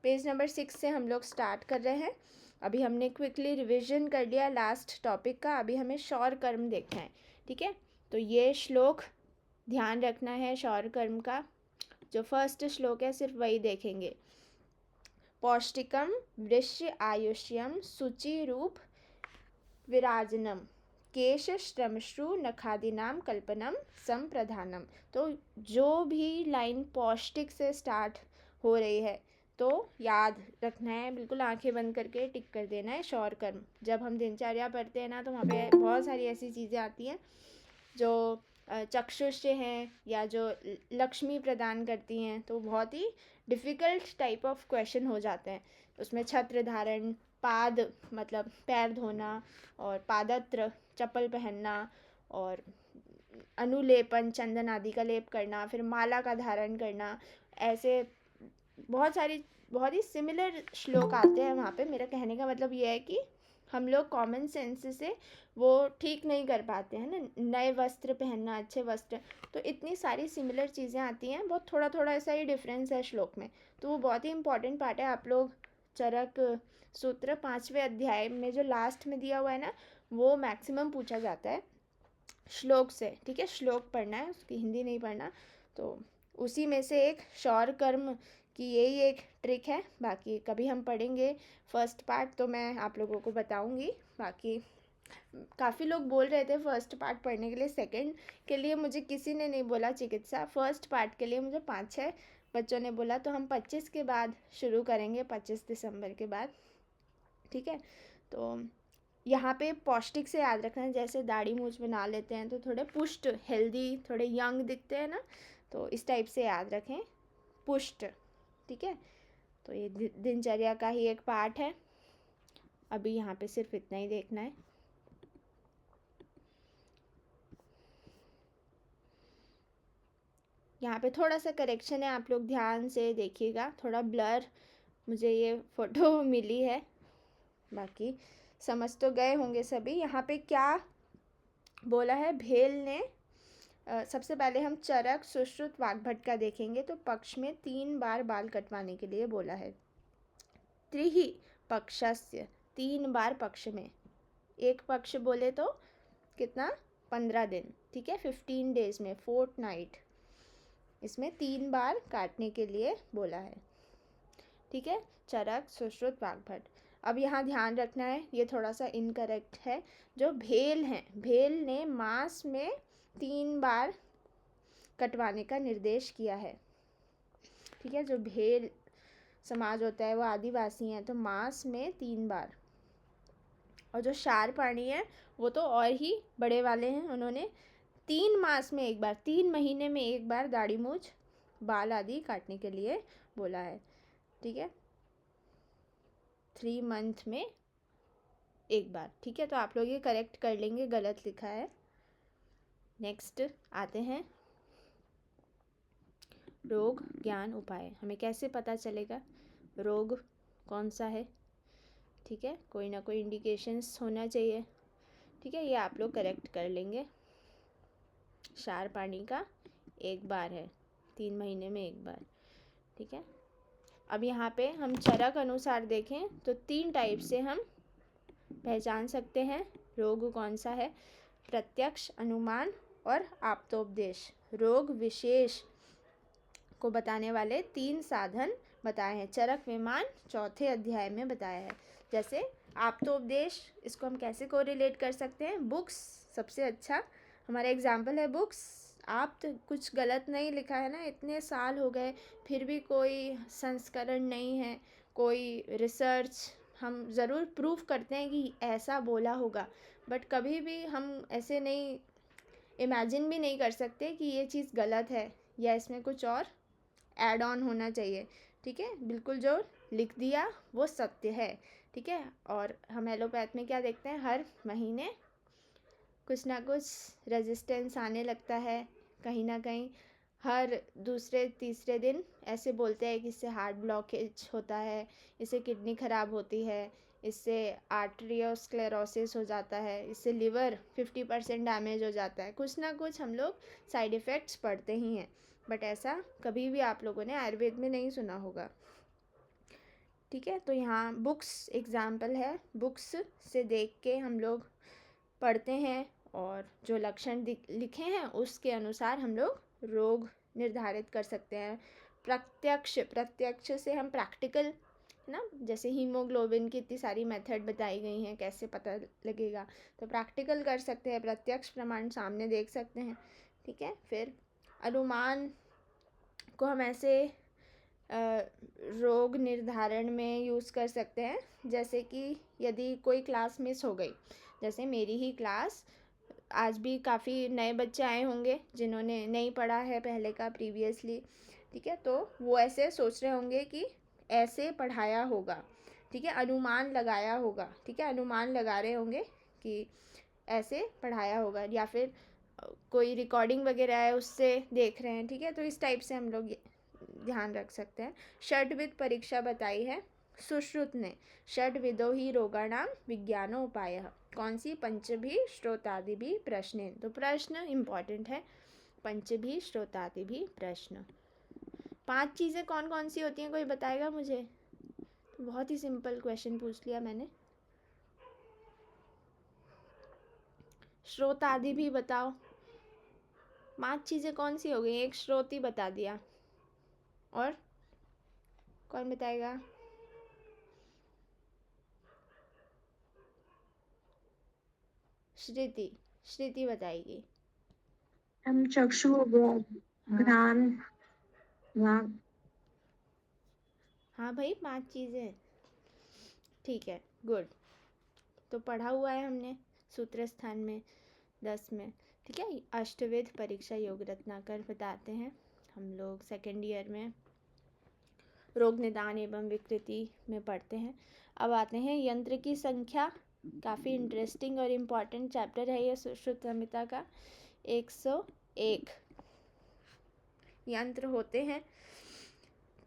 Page number 6 से हम लोग स्टार्ट कर रहे हैं। अभी हमने क्विकली रिवीजन कर लिया लास्ट टॉपिक का, अभी हमें शौर कर्म देखना है। ठीक है, तो ये श्लोक ध्यान रखना है शौर कर्म का। जो फर्स्ट श्लोक है सिर्फ वही देखेंगे। पौष्टिकम वृश्य आयुष्यम सुचिरूप विराजनम केश श्रमश्रु नखादीनाम कल्पनम संप्रधानम। तो जो भी लाइन पौष्टिक से स्टार्ट हो रही है तो याद रखना है, बिल्कुल आंखें बंद करके टिक कर देना है शौर कर्म। जब हम दिनचर्या पढ़ते हैं ना तो वहाँ पे बहुत सारी ऐसी चीज़ें आती हैं जो चक्षुष्य हैं या जो लक्ष्मी प्रदान करती हैं, तो बहुत ही डिफ़िकल्ट टाइप ऑफ क्वेश्चन हो जाते हैं। उसमें छत्र धारण, पाद मतलब पैर धोना, और पादत्र चप्पल पहनना, और अनुलेपन चंदन आदि का लेप करना, फिर माला का धारण करना, ऐसे बहुत ही सिमिलर श्लोक आते हैं वहाँ पे। मेरा कहने का मतलब ये है कि हम लोग कॉमन सेंस से वो ठीक नहीं कर पाते हैं ना, नए वस्त्र पहनना, अच्छे वस्त्र, तो इतनी सारी सिमिलर चीज़ें आती हैं, बहुत थोड़ा थोड़ा ऐसा ही डिफरेंस है श्लोक में। तो वो बहुत ही इंपॉर्टेंट पार्ट है। आप लोग चरक सूत्र 5वें अध्याय में जो लास्ट में दिया हुआ है ना, वो मैक्सिमम पूछा जाता है श्लोक से। ठीक है, श्लोक पढ़ना है, उसकी हिंदी नहीं पढ़ना। तो उसी में से एक शौर कर्म की यही एक ट्रिक है। बाकी कभी हम पढ़ेंगे फर्स्ट पार्ट तो मैं आप लोगों को बताऊंगी। बाकी काफ़ी लोग बोल रहे थे फर्स्ट पार्ट पढ़ने के लिए, सेकंड के लिए मुझे किसी ने नहीं बोला चिकित्सा। फर्स्ट पार्ट के लिए मुझे 5-6 बच्चों ने बोला, तो हम 25 के बाद शुरू करेंगे, 25 दिसंबर के बाद। ठीक है, तो यहाँ पे पौष्टिक से याद रखना है। जैसे दाढ़ी मूछ बना लेते हैं तो थोड़े पुष्ट, हेल्दी, थोड़े यंग दिखते हैं ना, तो इस टाइप से याद रखें, पुष्ट। ठीक है, तो ये दिनचर्या का ही एक पार्ट है। अभी यहाँ पे सिर्फ इतना ही देखना है। यहाँ पे थोड़ा सा करेक्शन है, आप लोग ध्यान से देखिएगा, थोड़ा ब्लर मुझे ये फ़ोटो मिली है, बाकी समझ तो गए होंगे सभी। यहाँ पे क्या बोला है भेल ने, सबसे पहले हम चरक सुश्रुत वाग्भट का देखेंगे। तो पक्ष में 3 बार बाल कटवाने के लिए बोला है। त्रिही पक्षस्य, 3 बार पक्ष में, एक पक्ष बोले तो कितना, 15 दिन। ठीक है, 15 डेज में, फोर्थ नाइट, इसमें 3 बार काटने के लिए बोला है। ठीक है, चरक सुश्रुत वाग्भट। अब यहाँ ध्यान रखना है, ये थोड़ा सा इनकरेक्ट है। जो भेल हैं, भेल ने मास में 3 बार कटवाने का निर्देश किया है। ठीक है, जो भेल समाज होता है वो आदिवासी हैं, तो मास में 3 बार। और जो शारपाणी है वो तो और ही बड़े वाले हैं, उन्होंने 3 मास में एक बार, 3 महीने में एक बार दाढ़ी मूछ बाल आदि काटने के लिए बोला है। ठीक है, 3 मंथ में एक बार। ठीक है, तो आप लोग ये करेक्ट कर लेंगे, गलत लिखा है। नेक्स्ट आते हैं, रोग ज्ञान उपाय। हमें कैसे पता चलेगा रोग कौन सा है? ठीक है, कोई ना कोई इंडिकेशंस होना चाहिए। ठीक है, ये आप लोग करेक्ट कर लेंगे। शारपाणी का एक बार है, 3 महीने में एक बार। ठीक है, अब यहाँ पे हम चरक अनुसार देखें तो 3 टाइप से हम पहचान सकते हैं रोग कौन सा है। प्रत्यक्ष, अनुमान और आप्तोपदेश। रोग विशेष को बताने वाले 3 साधन बताए हैं, चरक विमान 4थे अध्याय में बताया है। जैसे आप्तोपदेश, इसको हम कैसे कोरिलेट कर सकते हैं? बुक्स सबसे अच्छा हमारा एग्जाम्पल है बुक्स। आप तो कुछ गलत नहीं लिखा है ना, इतने साल हो गए फिर भी कोई संस्करण नहीं है, कोई रिसर्च, हम ज़रूर प्रूफ करते हैं कि ऐसा बोला होगा, बट कभी भी हम ऐसे नहीं इमेजिन भी नहीं कर सकते कि ये चीज़ गलत है या इसमें कुछ और ऐड ऑन होना चाहिए। ठीक है, बिल्कुल जो लिख दिया वो सत्य है। ठीक है, और हम एलोपैथ में क्या देखते हैं, हर महीने कुछ ना कुछ रेजिस्टेंस आने लगता है, कहीं ना कहीं हर दूसरे तीसरे दिन ऐसे बोलते हैं कि इससे हार्ट ब्लॉकेज होता है, इससे किडनी ख़राब होती है, इससे आर्टरियोस्क्लेरोसिस हो जाता है, इससे लिवर 50% डैमेज हो जाता है। कुछ ना कुछ हम लोग साइड इफ़ेक्ट्स पढ़ते ही हैं, बट ऐसा कभी भी आप लोगों ने आयुर्वेद में नहीं सुना होगा। ठीक है। तो यहाँ बुक्स एग्जाम्पल है, बुक्स से देख के हम लोग पढ़ते हैं और जो लक्षण लिखे हैं उसके अनुसार हम लोग रोग निर्धारित कर सकते हैं। प्रत्यक्ष से हम प्रैक्टिकल ना, जैसे हीमोग्लोबिन की इतनी सारी मेथड बताई गई हैं, कैसे पता लगेगा, तो प्रैक्टिकल कर सकते हैं, प्रत्यक्ष प्रमाण सामने देख सकते हैं। ठीक है। फिर अनुमान को हम ऐसे रोग निर्धारण में यूज़ कर सकते हैं, जैसे कि यदि कोई क्लास मिस हो गई, जैसे मेरी ही क्लास, आज भी काफ़ी नए बच्चे आए होंगे जिन्होंने नहीं पढ़ा है पहले का प्रीवियसली। ठीक है। तो वो ऐसे सोच रहे होंगे कि ऐसे पढ़ाया होगा। ठीक है। अनुमान लगाया होगा। ठीक है। अनुमान लगा रहे होंगे कि ऐसे पढ़ाया होगा, या फिर कोई रिकॉर्डिंग वगैरह है उससे देख रहे हैं। ठीक है। तो इस टाइप से हम लोग ध्यान रख सकते हैं। षड्विध परीक्षा बताई है सुश्रुत ने। षड्विधो ही रोगाणाम विज्ञानो उपायः। कौन सी? पंचभी श्रोतादिभी प्रश्न। तो प्रश्न इंपॉर्टेंट है, पंचभी श्रोतादिभी प्रश्न। 5 चीज़ें कौन कौन सी होती हैं, कोई बताएगा मुझे? तो बहुत ही सिंपल क्वेश्चन पूछ लिया मैंने। श्रोतादि भी बताओ, 5 चीज़ें कौन सी हो गई? एक श्रोति बता दिया, और कौन बताएगा? श्रुति बताएगी। हम चक्षु हो गया, घ्राण, नाक। हाँ भाई, 5 चीज़ें। ठीक है, गुड। तो पढ़ा हुआ है हमने सूत्र स्थान में 10 में। ठीक है। अष्टविध परीक्षा योग रत्नाकर बताते हैं। हम लोग सेकेंड ईयर में रोग निदान एवं विकृति में पढ़ते हैं। अब आते हैं यंत्र की संख्या। काफ़ी इंटरेस्टिंग और इम्पॉर्टेंट चैप्टर है ये सुश्रुत संहिता का। 101 यंत्र होते हैं।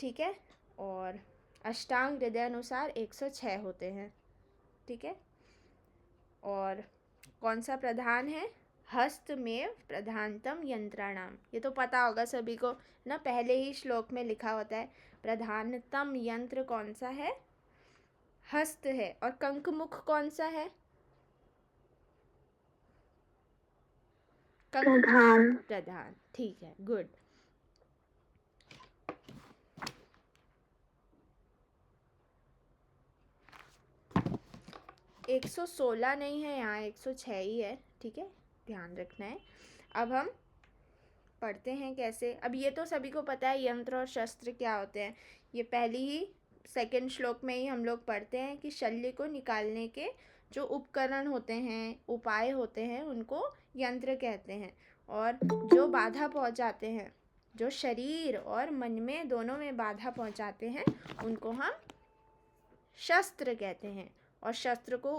ठीक है। और अष्टांग हृदय अनुसार 106 होते हैं। ठीक है। और कौन सा प्रधान है? हस्तमेव प्रधानतम यंत्राणाम। ये तो पता होगा सभी को ना, पहले ही श्लोक में लिखा होता है। प्रधानतम यंत्र कौन सा है? हस्त है। और कंकमुख कौन सा है? प्रधान। ठीक है, गुड। एक 116 नहीं है यहाँ, 106 ही है। ठीक है, ध्यान रखना है। अब हम पढ़ते हैं कैसे। अब ये तो सभी को पता है यंत्र और शस्त्र क्या होते हैं, ये पहली ही सेकंड श्लोक में ही हम लोग पढ़ते हैं कि शल्य को निकालने के जो उपकरण होते हैं, उपाय होते हैं, उनको यंत्र कहते हैं। और जो बाधा पहुंचाते हैं, जो शरीर और मन में दोनों में बाधा पहुंचाते हैं, उनको हम शस्त्र कहते हैं। और शस्त्र को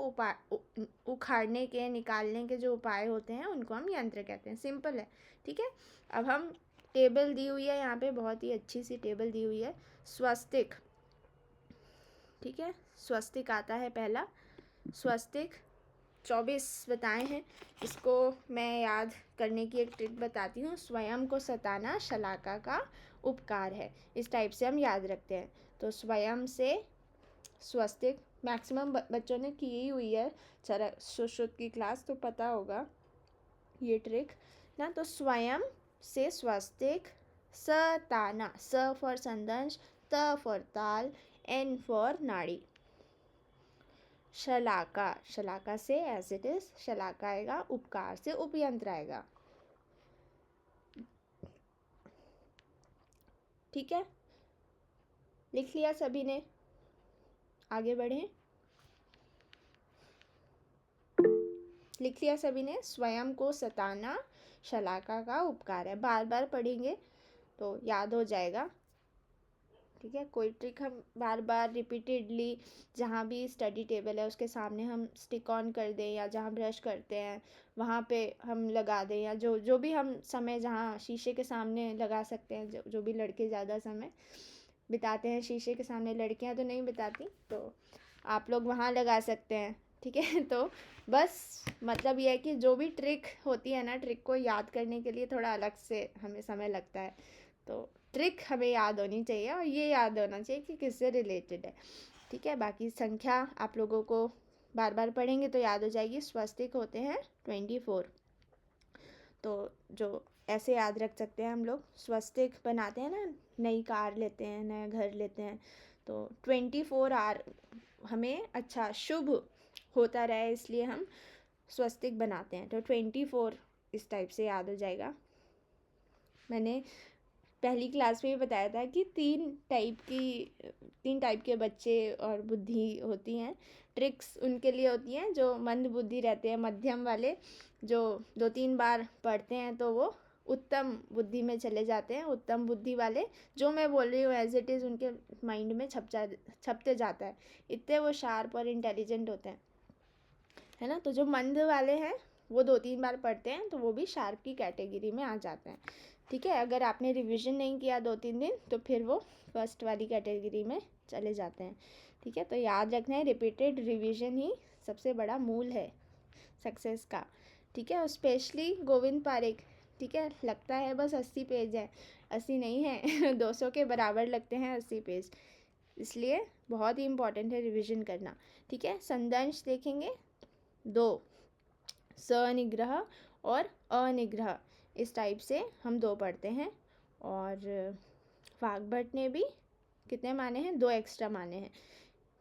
उखाड़ने के, निकालने के जो उपाय होते हैं, उनको हम यंत्र कहते हैं। सिंपल है। ठीक है। अब हम टेबल दी हुई है यहाँ पे, बहुत ही अच्छी सी टेबल दी हुई है। स्वस्तिक। ठीक है, स्वस्तिक आता है पहला। स्वस्तिक 24 बताए हैं। इसको मैं याद करने की एक ट्रिक बताती हूँ। स्वयं को सताना शलाका का उपकार है। इस टाइप से हम याद रखते हैं। तो स्वयं से स्वस्तिक मैक्सिमम बच्चों ने की ही हुई है सुश्रुत की क्लास, तो पता होगा ये ट्रिक ना। तो स्वयं से स्वस्तिक, सताना, स फॉर संदंश, त फॉर ताल, एन फॉर नाड़ी। शलाका, शलाका से एज इट इज शलाका आएगा, उपकार से उपयंत्र आएगा। ठीक है, लिख लिया सभी ने? आगे बढ़े। लिख लिया सभी ने? स्वयं को सताना शलाका का उपकार है। बार बार पढ़ेंगे तो याद हो जाएगा। ठीक है। कोई ट्रिक हम बार बार रिपीटेडली, जहाँ भी स्टडी टेबल है उसके सामने हम स्टिक ऑन कर दें, या जहाँ ब्रश करते हैं वहाँ पे हम लगा दें, या जो भी हम समय जहाँ शीशे के सामने लगा सकते हैं, जो भी लड़के ज़्यादा समय बिताते हैं शीशे के सामने, लड़कियाँ तो नहीं बिताती, तो आप लोग वहाँ लगा सकते हैं। ठीक है। तो बस मतलब ये है कि जो भी ट्रिक होती है ना, ट्रिक को याद करने के लिए थोड़ा अलग से हमें समय लगता है, तो ट्रिक हमें याद होनी चाहिए और ये याद होना चाहिए कि किससे रिलेटेड है, ठीक है। बाकी संख्या आप लोगों को बार बार पढ़ेंगे तो याद हो जाएगी। स्वस्तिक होते हैं 24, तो जो ऐसे याद रख सकते हैं हम लोग। स्वस्तिक बनाते हैं ना, नई कार लेते हैं, नया घर लेते हैं, तो 24 आर हमें अच्छा शुभ होता रहे, इसलिए हम स्वस्तिक बनाते हैं। तो 24 इस टाइप से याद हो जाएगा। मैंने पहली क्लास में भी बताया था कि तीन टाइप के बच्चे और बुद्धि होती हैं। ट्रिक्स उनके लिए होती हैं जो मंद बुद्धि रहते हैं, मध्यम वाले जो 2-3 बार पढ़ते हैं तो वो उत्तम बुद्धि में चले जाते हैं। उत्तम बुद्धि वाले जो मैं बोल रही हूँ एज इट इज़ उनके माइंड में छपते जाता है, इतने वो शार्प और इंटेलिजेंट होते हैं, है ना। तो जो मंद वाले हैं वो 2-3 बार पढ़ते हैं तो वो भी शार्प की कैटेगरी में आ जाते हैं, ठीक है। अगर आपने रिवीजन नहीं किया 2-3 दिन तो फिर वो फर्स्ट वाली कैटेगरी में चले जाते हैं, ठीक है। तो याद रखना है रिपीटेड रिवीजन ही सबसे बड़ा मूल है सक्सेस का, ठीक है। और स्पेशली गोविंद पारेख, ठीक है, लगता है बस 80 पेज है, 80 नहीं है 200 के बराबर लगते हैं 80 पेज, इसलिए बहुत ही इम्पॉर्टेंट है रिवीजन करना, ठीक है। संदंश देखेंगे 2, सनिग्रह और अनिग्रह, इस टाइप से हम 2 पढ़ते हैं। और वाग्भट ने भी कितने माने हैं, 2 एक्स्ट्रा माने हैं।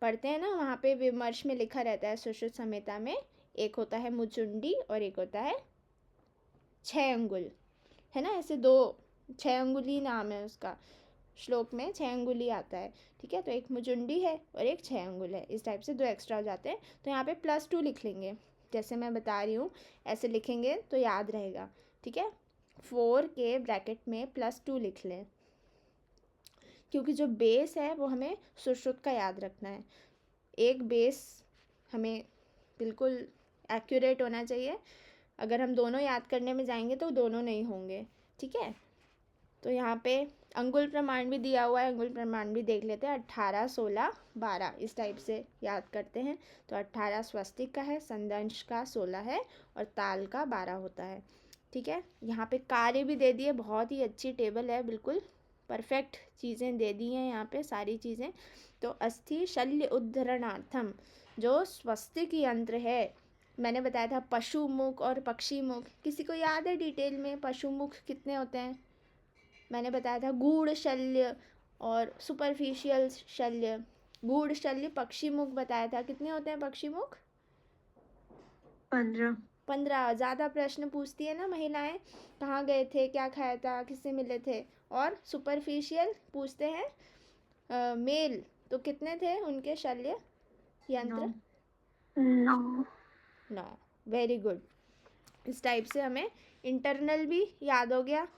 पढ़ते हैं ना, वहाँ पे विमर्श में लिखा रहता है सुश्रुत संहिता में, एक होता है मुचुंडी और एक होता है 6 अंगुल, है ना। ऐसे 6 अंगुली नाम है उसका, श्लोक में 6 अंगुली आता है, ठीक है। तो एक मुचुंडी है और एक 6 अंगुल है, इस टाइप से 2 एक्स्ट्रा हो जाते हैं। तो यहाँ पे +2 लिख लेंगे, जैसे मैं बता रही हूँ ऐसे लिखेंगे तो याद रहेगा, ठीक है। 4 के ब्रैकेट में +2 लिख लें, क्योंकि जो बेस है वो हमें सुश्रुत का याद रखना है। एक बेस हमें बिल्कुल एक्यूरेट होना चाहिए, अगर हम दोनों याद करने में जाएंगे तो दोनों नहीं होंगे, ठीक है। तो यहाँ पे अंगुल प्रमाण भी दिया हुआ है, अंगुल प्रमाण भी देख लेते हैं। 18, 16, 12 इस टाइप से याद करते हैं। तो 18 स्वस्तिक का है, संदंश का 16 है और ताल का 12 होता है, ठीक है। यहाँ पे कार्य भी दे दिए, बहुत ही अच्छी टेबल है, बिल्कुल परफेक्ट चीज़ें दे दी हैं यहाँ पे सारी चीज़ें। तो अस्थि शल्य उद्धरणार्थम जो स्वस्तिक यंत्र है, मैंने बताया था पशु मुख और पक्षी मुख, किसी को याद है डिटेल में पशु मुख कितने होते हैं? मैंने बताया था गूढ़ शल्य और सुपरफिशियल शल्य। गूढ़ शल्य पक्षी मुख बताया था, कितने होते हैं पक्षी मुख? 15। ज़्यादा प्रश्न पूछती है ना महिलाएं, कहाँ गए थे, क्या खाया था, किससे मिले थे। और सुपरफिशियल पूछते हैं मेल, तो कितने थे उनके शल्य यंत्र? 9। Very good. इस टाइप से हमें इंटरनल भी याद हो गया,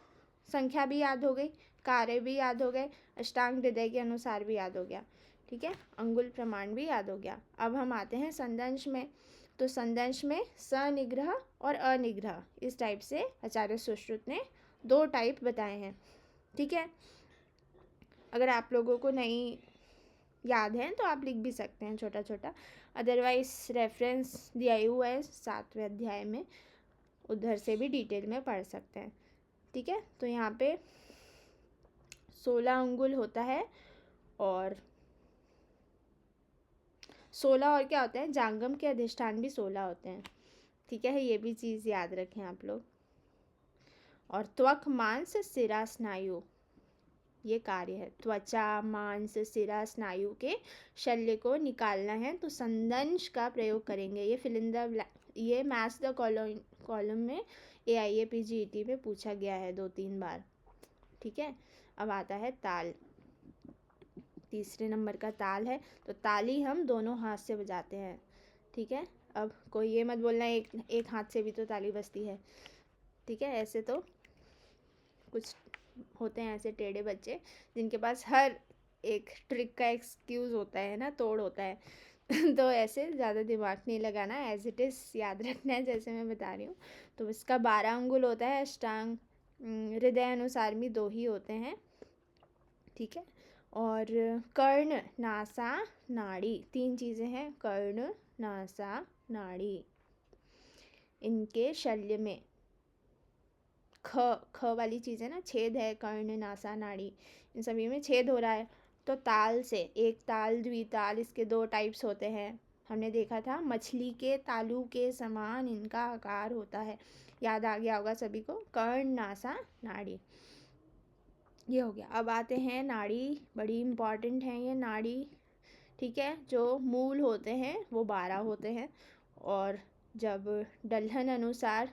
संख्या भी याद हो गई, कार्य भी याद हो गए, अष्टांग हृदय के अनुसार भी याद हो गया, ठीक है। अंगुल प्रमाण भी याद हो गया। अब हम आते हैं संदंश में। तो संदंश में सनिग्रह और अनिग्रह इस टाइप से आचार्य सुश्रुत ने 2 टाइप बताए हैं, ठीक है। अगर आप लोगों को नहीं याद है तो आप लिख भी सकते हैं छोटा छोटा, अदरवाइज रेफरेंस दिया ही हुआ है 7वें अध्याय में, उधर से भी डिटेल में पढ़ सकते हैं, ठीक है। तो यहाँ पे 16 अंगुल होता है और 16 और क्या होता है, जांगम के अधिष्ठान भी 16 होते हैं, ठीक है। ये भी चीज़ याद रखें आप लोग। और त्वक मांस सिरा स्नायु, ये कार्य है, त्वचा मांस सिरा स्नायु के शल्य को निकालना है तो संदंश का प्रयोग करेंगे। ये फिल इन द ये मैथ्स द कॉलम में AIA-PGET में पूछा गया है 2-3 बार, ठीक है। अब आता है ताल, तीसरे नंबर का ताल है। तो ताली हम दोनों हाथ से बजाते हैं, ठीक है। अब कोई ये मत बोलना एक हाथ से भी तो ताली बजती है, ठीक है। ऐसे तो कुछ होते हैं ऐसे टेढ़े बच्चे जिनके पास हर एक ट्रिक का एक्सक्यूज़ होता है ना, तोड़ होता है तो ऐसे ज़्यादा दिमाग नहीं लगाना, एज इट इज़ याद रखना है जैसे मैं बता रही हूँ। तो इसका 12 अंगुल होता है, अष्टांग हृदय अनुसार भी 2 ही होते हैं, ठीक है। और कर्ण नासा नाड़ी 3 चीज़ें हैं, कर्ण नासा नाड़ी, इनके शल्य में ख वाली चीज़ है ना, छेद है, कर्ण, नासा, नाड़ी, इन सभी में छेद हो रहा है। तो ताल से, एक ताल, द्विताल, इसके 2 टाइप्स होते हैं। हमने देखा था मछली के तालू के समान इनका आकार होता है। याद आ गया होगा सभी को, कर्ण, नासा, नाड़ी। ये हो गया। अब आते हैं नाड़ी, बड़ी इम्पॉर्टेंट है ये नाड़ी, ठीक है। जो मूल होते हैं वो 12 होते हैं, और जब डल्हन अनुसार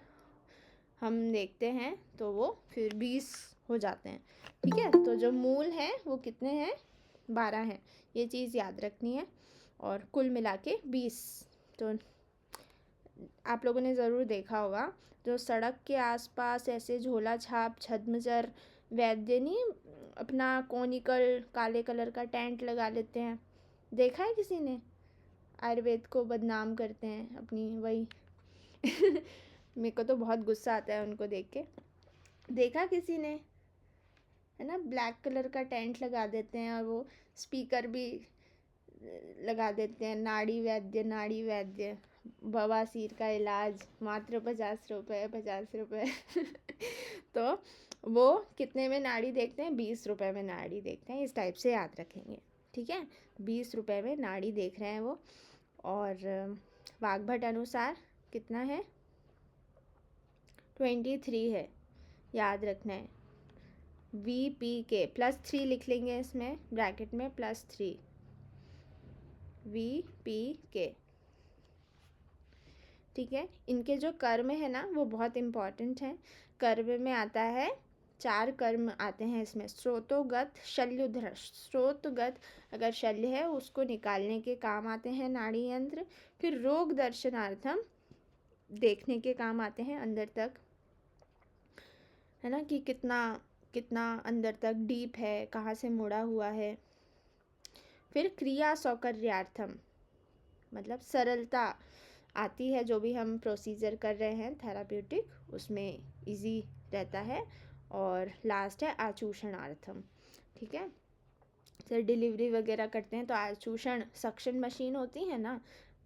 हम देखते हैं तो वो फिर 20 हो जाते हैं, ठीक है। तो जो मूल हैं वो कितने हैं, 12 हैं, ये चीज़ याद रखनी है। और कुल मिला के 20। तो आप लोगों ने ज़रूर देखा होगा, जो सड़क के आसपास ऐसे झोला छाप, छद्मजर, वैद्य नहीं अपना कोनिकल काले कलर का टेंट लगा लेते हैं, देखा है किसी ने? आयुर्वेद को बदनाम करते हैं अपनी, वही मेरे को तो बहुत गुस्सा आता है उनको देख के। देखा किसी ने? है ना, ब्लैक कलर का टेंट लगा देते हैं और वो स्पीकर भी लगा देते हैं, नाड़ी वैद्य, नाड़ी वैद्य, बवासीर का इलाज मात्र 50 रुपये, 50 रुपये तो वो कितने में नाड़ी देखते हैं, 20 रुपये में नाड़ी देखते हैं। इस टाइप से याद रखेंगे, ठीक है। 20 रुपये में नाड़ी देख रहे हैं वो। और वाग्भट अनुसार कितना है, 23 है, याद रखना है। VPK +3 लिख लेंगे इसमें ब्रैकेट में, +3 VPK, ठीक है। इनके जो कर्म है ना वो बहुत इम्पॉर्टेंट है। कर्म में आता है 4 कर्म आते हैं इसमें, स्रोतोगत, शल्योध्रष्ट। स्रोतगत अगर शल्य है उसको निकालने के काम आते हैं नाड़ी यंत्र। फिर रोग दर्शनार्थम, देखने के काम आते हैं अंदर तक, है ना, कि कितना कितना अंदर तक डीप है, कहाँ से मुड़ा हुआ है। फिर क्रिया सौकर्यार्थम, मतलब सरलता आती है, जो भी हम प्रोसीजर कर रहे हैं थेराप्यूटिक उसमें इजी रहता है। और लास्ट है आचूषणार्थम, ठीक है। जैसे डिलीवरी वगैरह करते हैं तो आचूषण सक्शन मशीन होती है ना,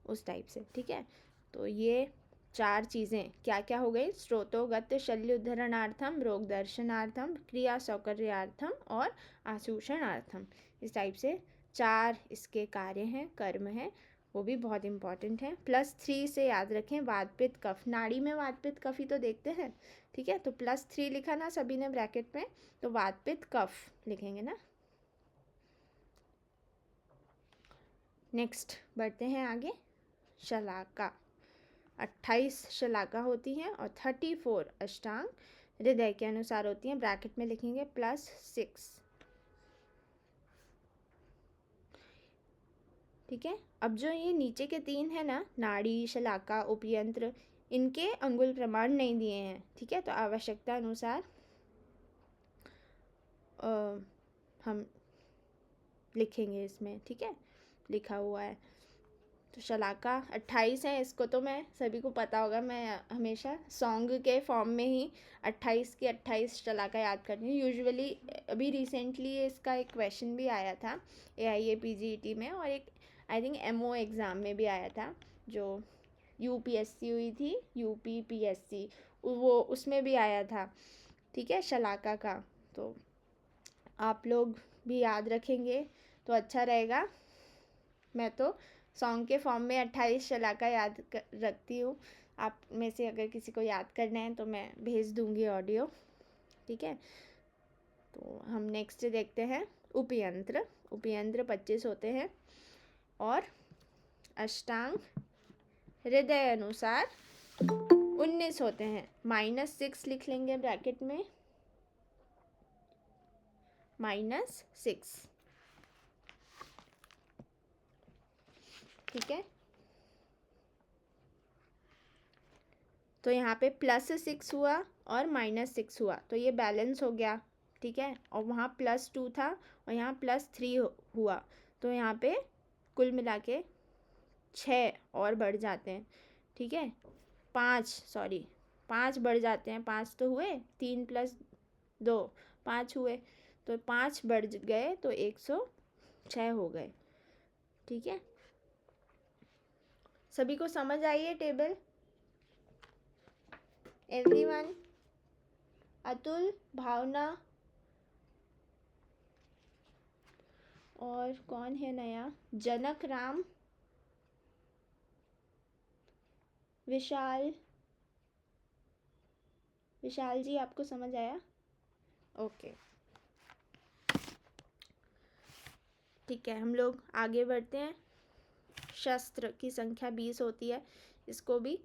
उस टाइप से, ठीक है। तो ये 4 चीज़ें क्या क्या हो गई, स्रोतोगत शल्योद्धरणार्थम, रोग दर्शनार्थम, क्रिया सौकर्यार्थम और आचूषणार्थम। इस टाइप से 4 इसके कार्य हैं, कर्म हैं, वो भी बहुत इंपॉर्टेंट है। +3 से याद रखें, वात पित्त कफ, नाड़ी में वात पित्त कफ ही तो देखते हैं, ठीक है। तो +3 लिखा ना सभी ने ब्रैकेट में, तो वात पित्त कफ लिखेंगे ना। नेक्स्ट बढ़ते हैं आगे। शलाका, 28 शलाका होती हैं और 34 अष्टांग हृदय के अनुसार होती हैं, ब्रैकेट में लिखेंगे +6, ठीक है। अब जो ये नीचे के 3 है ना, नाड़ी, शलाका, उपयंत्र, इनके अंगुल प्रमाण नहीं दिए हैं, ठीक है। तो आवश्यकता अनुसार हम लिखेंगे इसमें, ठीक है, लिखा हुआ है। तो शलाका 28 है, इसको तो मैं सभी को पता होगा, मैं हमेशा सॉन्ग के फॉर्म में ही 28 की 28 शलाका याद करती हूँ यूजुअली। अभी रिसेंटली इसका एक क्वेश्चन भी आया था AIA-PGET में, और एक आई थिंक MO एग्ज़ाम में भी आया था, जो UPSC हुई थी, UPPSC, वो उसमें भी आया था, ठीक है, शलाका का। तो आप लोग भी याद रखेंगे तो अच्छा रहेगा। मैं तो सॉन्ग के फॉर्म में 28 शलाका याद रखती हूँ। आप में से अगर किसी को याद करना है तो मैं भेज दूँगी ऑडियो, ठीक है। तो हम नेक्स्ट देखते हैं उपयंत्र। उपयंत्र 25 होते हैं और अष्टांग हृदय अनुसार 19 होते हैं। -6 लिख लेंगे ब्रैकेट में, -6, ठीक है। तो यहाँ पे +6 हुआ और -6 हुआ, तो ये बैलेंस हो गया, ठीक है। और वहाँ +2 था और यहाँ +3 हुआ, तो यहाँ पे कुल मिला के 6 और बढ़ जाते हैं, ठीक है। 5 बढ़ जाते हैं, 5 तो हुए, 3 + 2 5 हुए, तो 5 बढ़ गए तो 106 हो गए, ठीक है। सभी को समझ आई है टेबल, एवरीवन? अतुल, भावना, और कौन है नया, जनक राम, विशाल। विशाल जी आपको समझ आया? ओके ठीक है, हम लोग आगे बढ़ते हैं। शस्त्र की संख्या 20 होती है। इसको भी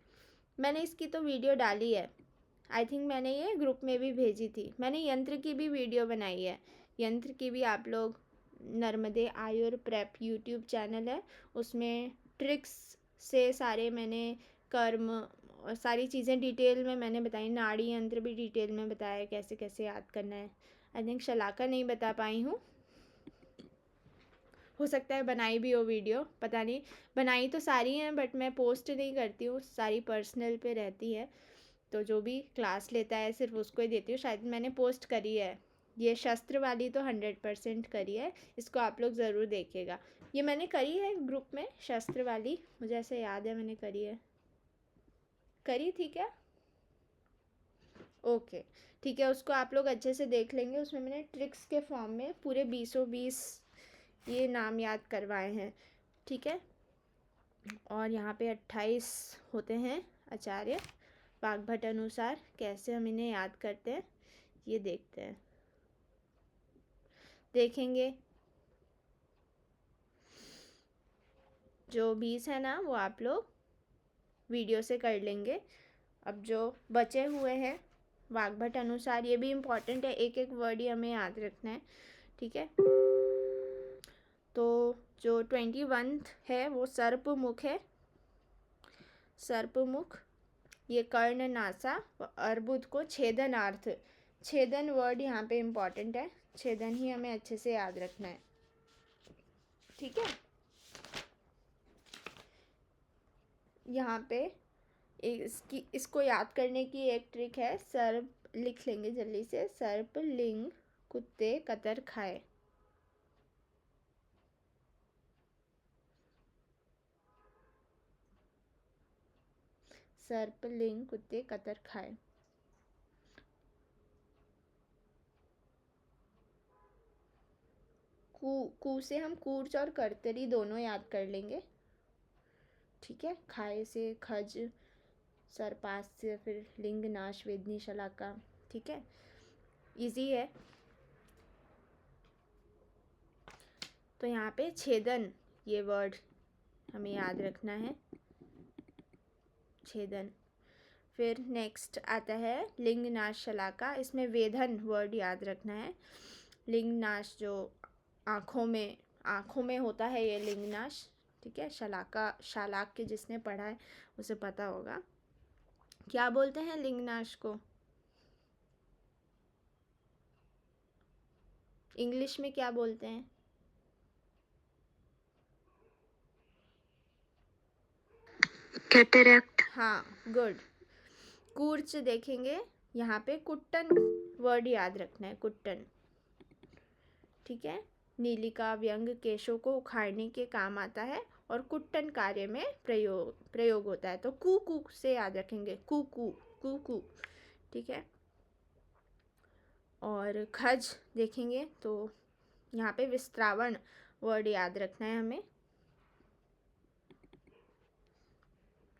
मैंने इसकी तो वीडियो डाली है, आई थिंक मैंने ये ग्रुप में भी भेजी थी। मैंने यंत्र की भी वीडियो बनाई है, यंत्र की भी आप लोग, नर्मदे आयुर प्रेप यूट्यूब चैनल है, उसमें ट्रिक्स से सारे मैंने कर्म और सारी चीज़ें डिटेल में मैंने बताई। नाड़ी यंत्र भी डिटेल में बताया कैसे कैसे याद करना है। आई थिंक शलाका नहीं बता पाई हूँ, हो सकता है बनाई भी हो वीडियो, पता नहीं। बनाई तो सारी हैं बट मैं पोस्ट नहीं करती हूँ, सारी पर्सनल पे रहती है, तो जो भी क्लास लेता है सिर्फ उसको ही देती हूँ। शायद मैंने पोस्ट करी है ये शस्त्र वाली, तो 100% करी है, इसको आप लोग ज़रूर देखिएगा। ये मैंने करी है ग्रुप में, शस्त्र वाली, मुझे ऐसे याद है मैंने करी है, करी थी क्या? ओके ठीक है, उसको आप लोग अच्छे से देख लेंगे। उसमें मैंने ट्रिक्स के फॉर्म में पूरे 20 ये नाम याद करवाए हैं, ठीक है। और यहाँ पे 28 होते हैं आचार्य वाग्भट अनुसार। कैसे हम इन्हें याद करते हैं ये देखते हैं, देखेंगे। जो 20 है ना वो आप लोग वीडियो से कर लेंगे। अब जो बचे हुए हैं वाग्भट अनुसार, ये भी इम्पॉर्टेंट है, एक एक वर्ड ही हमें याद रखना है, ठीक है। तो जो 21 है वो सर्पमुख है, सर्पमुख। ये कर्ण नासा व अर्बुद को छेदनार्थ, छेदन वर्ड यहाँ पे इम्पॉर्टेंट है, छेदन ही हमें अच्छे से याद रखना है, ठीक है। यहाँ पे इसको याद करने की एक ट्रिक है, सर्प लिख लेंगे जल्दी से, सर्प लिंग कुत्ते कतर खाए। सर्प लिंग कुत्ते कतर खाए। कू से हम कूर्च और करतरी दोनों याद कर लेंगे, ठीक है। खाए से खज, सरपास से फिर लिंग नाश वेदनी शलाका, ठीक है, इजी है। तो यहाँ पे छेदन ये वर्ड हमें याद रखना है, छेदन। फिर नेक्स्ट आता है लिंग नाश शलाका, इसमें वेधन वर्ड याद रखना है। लिंग नाश जो आँखों में होता है ये लिंग नाश, ठीक है। शलाका, शालाक के जिसने पढ़ा है उसे पता होगा। क्या बोलते हैं लिंग नाश को इंग्लिश में, क्या बोलते हैं? कैटरैक्ट। हाँ गुड। कूर्च देखेंगे, यहाँ पे कुट्टन वर्ड याद रखना है, कुट्टन, ठीक है। नीलिका व्यंग केशों को उखाड़ने के काम आता है और कुट्टन कार्य में प्रयोग होता है, तो कू से याद रखेंगे, कू, ठीक है। और खज देखेंगे तो यहाँ पे विस्त्रावण वर्ड याद रखना है हमें,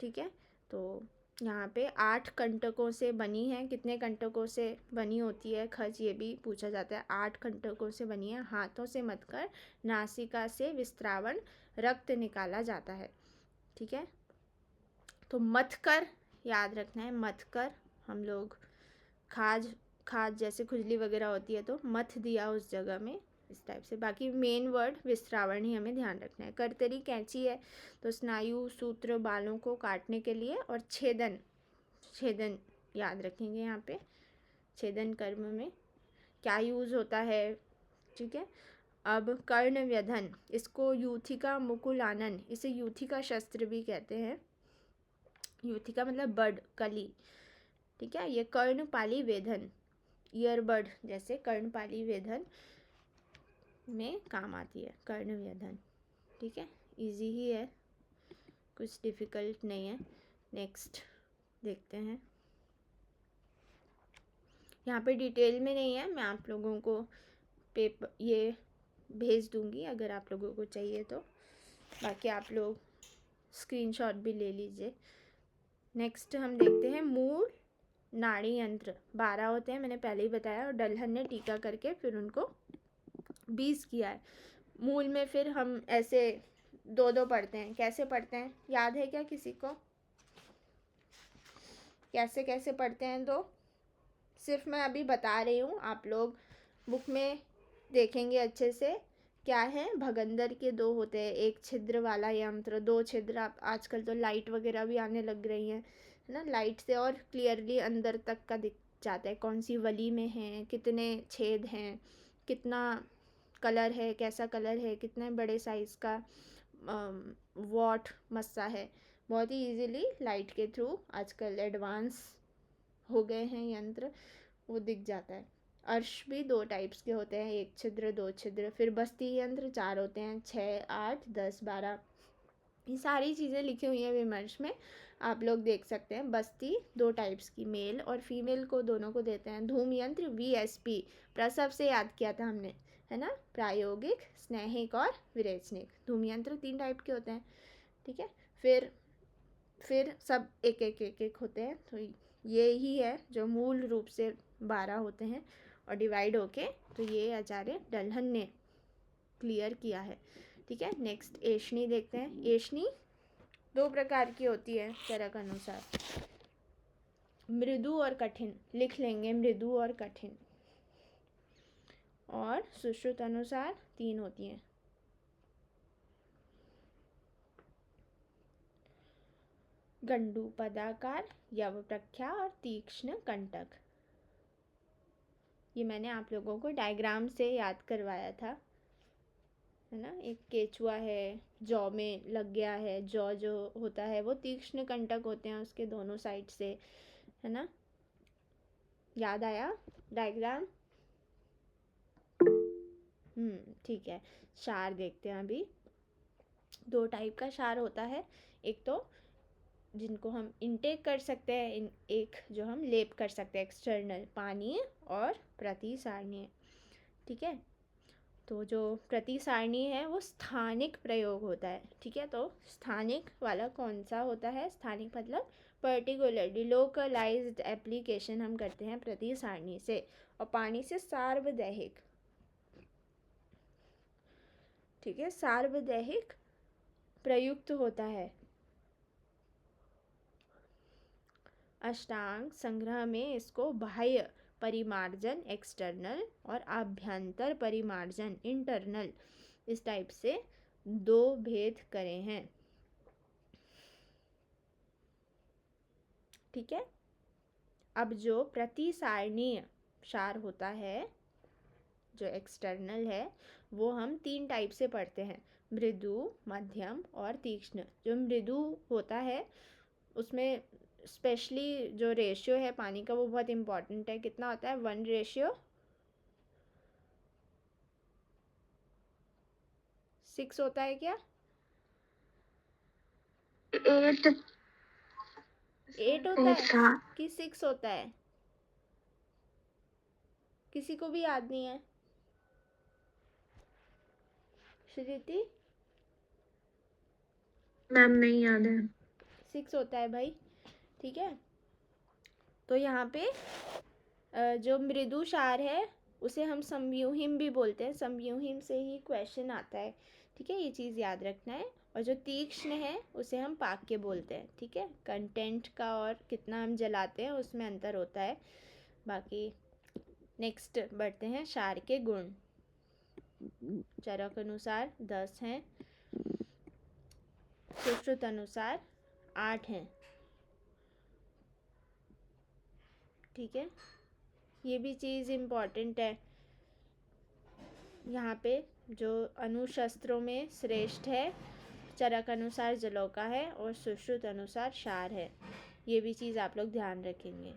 ठीक है। तो यहाँ पे 8 कंटकों से बनी है, कितने कंटकों से बनी होती है खज, ये भी पूछा जाता है। 8 कंटकों से बनी है, हाथों से मथकर नासिका से विस्त्रावण रक्त निकाला जाता है, ठीक है। तो मथकर याद रखना है, मथकर हम लोग खाज जैसे खुजली वगैरह होती है तो मथ दिया उस जगह में, इस टाइप से। बाकी मेन वर्ड विस्त्रावण ही हमें ध्यान रखना है। कर्तरी कैंची है तो स्नायु सूत्र बालों को काटने के लिए, और छेदन याद रखेंगे यहाँ पे, छेदन कर्म में क्या यूज़ होता है, ठीक है। अब कर्ण व्यधन, इसको यूथिका मुकुलानन, इसे यूथिका शस्त्र भी कहते हैं। यूथिका मतलब बड, कली, ठीक है। ये कर्णपाली वेधन, ईयरबड जैसे कर्णपाली वेधन में काम आती है, कर्ण व्यधन, ठीक है। इजी ही है, कुछ डिफ़िकल्ट नहीं है। नेक्स्ट देखते हैं, यहाँ पे डिटेल में नहीं है, मैं आप लोगों को पेपर ये भेज दूँगी अगर आप लोगों को चाहिए तो, बाकी आप लोग स्क्रीनशॉट भी ले लीजिए। नेक्स्ट हम देखते हैं मूल नाड़ी यंत्र। 12 होते हैं, मैंने पहले ही बताया, और डलहन ने टीका करके फिर उनको 20 किया है। मूल में फिर हम ऐसे 2-2 पढ़ते हैं। कैसे पढ़ते हैं याद है क्या किसी को? कैसे कैसे पढ़ते हैं? तो सिर्फ मैं अभी बता रही हूँ, आप लोग बुक में देखेंगे अच्छे से। क्या है, भगंदर के 2 होते हैं, एक छिद्र वाला यंत्र, 2 छिद्र। आप आजकल तो लाइट वगैरह भी आने लग रही हैं, है ना, लाइट से और क्लियरली अंदर तक का दिख जाता है, कौन सी वली में है, कितने छेद हैं, कितना कलर है, कैसा कलर है, कितने बड़े साइज़ का वॉट मस्सा है। बहुत ही इजीली लाइट के थ्रू आजकल एडवांस हो गए हैं यंत्र, वो दिख जाता है। अर्श भी 2 टाइप्स के होते हैं, 1 छिद्र 2 छिद्र। फिर बस्ती यंत्र 4 होते हैं, 6 8 10 12। ये सारी चीज़ें लिखी हुई हैं विमर्श में, आप लोग देख सकते हैं। बस्ती 2 टाइप्स की, मेल और फीमेल को, दोनों को देते हैं। धूम यंत्र VSP, प्रसव से याद किया था हमने, है ना, प्रायोगिक, स्नेहिक और विरेचनिक। धूम यंत्र 3 टाइप के होते हैं, ठीक है। फिर सब एक एक एक एक होते हैं। तो ये ही है जो मूल रूप से 12 होते हैं, और डिवाइड होके तो ये आचार्य डलहन ने क्लियर किया है, ठीक है। नेक्स्ट एशनी देखते हैं। एशनी 2 प्रकार की होती है चरक अनुसार, मृदु और कठिन। लिख लेंगे मृदु और कठिन। और सुश्रुत अनुसार 3 होती हैं, गंडू पदाकार, यवप्रख्या और तीक्ष्ण कंटक। ये मैंने आप लोगों को डायग्राम से याद करवाया था, है ना। एक केचुआ है, जौ में लग गया है, जौ जो होता है वो तीक्ष्ण कंटक होते हैं उसके दोनों साइड से, है ना। याद आया डायग्राम? ठीक है। क्षार देखते हैं अभी। 2 टाइप का क्षार होता है, एक तो जिनको हम इनटेक कर सकते हैं, एक जो हम लेप कर सकते हैं, एक्सटर्नल, पानीय और प्रतिसारणीय, ठीक है। तो जो प्रतिसारणी है वो स्थानिक प्रयोग होता है, ठीक है। तो स्थानिक वाला कौन सा होता है? स्थानिक मतलब पर्टिकुलरली लोकलाइज्ड एप्लीकेशन हम करते हैं प्रतिसारणी से, और पानी से सार्वदैहिक, ठीक है, सार्वदैहिक प्रयुक्त होता है। अष्टांग संग्रह में इसको बाह्य परिमार्जन एक्सटर्नल और आभ्यंतर परिमार्जन इंटरनल, इस टाइप से 2 भेद करे हैं, ठीक है। अब जो प्रतिसारणीय क्षार होता है, जो एक्सटर्नल है, वो हम 3 टाइप से पढ़ते हैं, मृदु, मध्यम और तीक्ष्ण। जो मृदु होता है उसमें स्पेशली जो रेशियो है पानी का वो बहुत इम्पॉर्टेंट है। कितना होता है? 1:6 होता है क्या? 8 8 होता है था। कि 6 होता है? किसी को भी याद नहीं है? श्रुति? मैम नहीं याद है। 6 होता है भाई, ठीक है। तो यहाँ पे जो मृदु क्षार है उसे हम संव्यूहिम भी बोलते हैं, संव्यूहिम से ही क्वेश्चन आता है, ठीक है, ये चीज़ याद रखना है। और जो तीक्ष्ण है उसे हम पाक्य बोलते हैं, ठीक है। कंटेंट का और कितना हम जलाते हैं उसमें अंतर होता है। बाकी नेक्स्ट बढ़ते हैं, क्षार के गुण। चरक अनुसार 10 हैं, सुश्रुत अनुसार 8 हैं, ठीक है। ये भी चीज़ इम्पॉर्टेंट है यहाँ पे। जो अनुशस्त्रों में श्रेष्ठ है, चरक अनुसार जलौका है और सुश्रुत अनुसार क्षार है। ये भी चीज़ आप लोग ध्यान रखेंगे,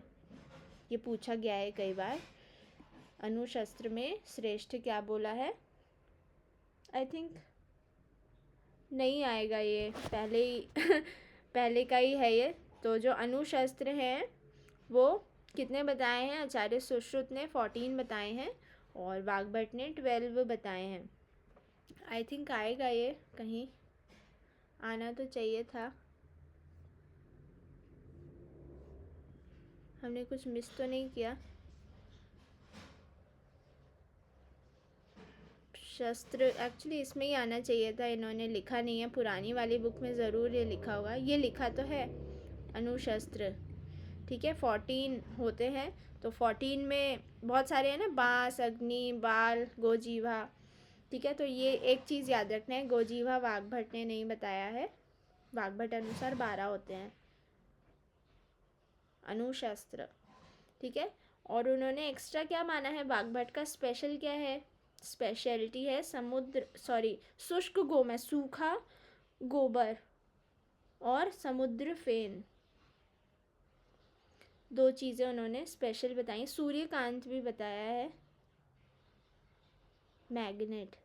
ये पूछा गया है कई बार। अनुशस्त्र में श्रेष्ठ क्या बोला है? आई थिंक नहीं आएगा ये, पहले ही पहले का ही है ये। तो जो अनुशस्त्र हैं वो कितने बताए हैं? आचार्य सुश्रुत ने 14 बताए हैं और वाग्भट ने 12 बताए हैं। आई थिंक आएगा, ये कहीं आना तो चाहिए था। हमने कुछ मिस तो नहीं किया? शस्त्र एक्चुअली इसमें ही आना चाहिए था, इन्होंने लिखा नहीं है। पुरानी वाली बुक में ज़रूर ये लिखा होगा, ये लिखा तो है अनुशस्त्र। ठीक है, 14 होते हैं, तो 14 में बहुत सारे हैं ना, बांस, अग्नि, बाल, गोजीवा। ठीक है, तो ये एक चीज़ याद रखना है, गोजीवा वाग्भट ने नहीं बताया है। वाग्भट अनुसार 12 होते हैं अनुशस्त्र। ठीक है, और उन्होंने एक्स्ट्रा क्या माना है? वाग्भट का स्पेशल क्या है? स्पेशलिटी है शुष्क गोमय, सूखा गोबर और समुद्र फेन। दो चीज़ें उन्होंने स्पेशल बताई। सूर्यकांत भी बताया है, मैग्नेट।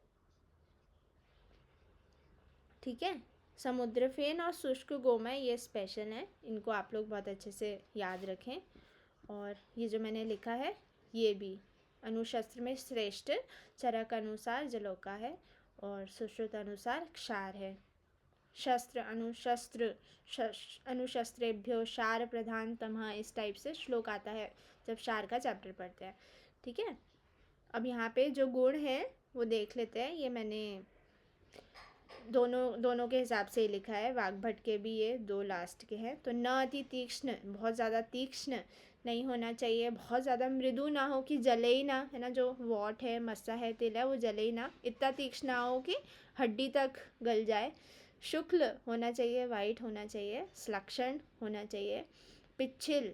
ठीक है, समुद्र फेन और शुष्क गोमय ये स्पेशल हैं, इनको आप लोग बहुत अच्छे से याद रखें। और ये जो मैंने लिखा है ये भी अनुशस्त्र में श्रेष्ठ चरक अनुसार जलोका है और सुश्रुत अनुसार क्षार है। अनुशस्त्रेभ्यो शार प्रधान तमः, इस टाइप से श्लोक आता है जब शार का चैप्टर पढ़ते हैं। ठीक है, अब यहाँ पे जो गुण है वो देख लेते हैं। ये मैंने दोनों के हिसाब से ही लिखा है, वाग्भट के भी ये दो लास्ट के हैं। तो न अति तीक्ष्ण, बहुत ज़्यादा तीक्ष्ण नहीं होना चाहिए, बहुत ज़्यादा मृदु ना हो कि जले ही ना, है ना, जो वॉट है, मस्सा है, तिल है, वो जले ही ना, इतना तीक्ष्ण ना हो कि हड्डी तक गल जाए। शुक्ल होना चाहिए, वाइट होना चाहिए, श्लक्षण होना चाहिए, पिच्छिल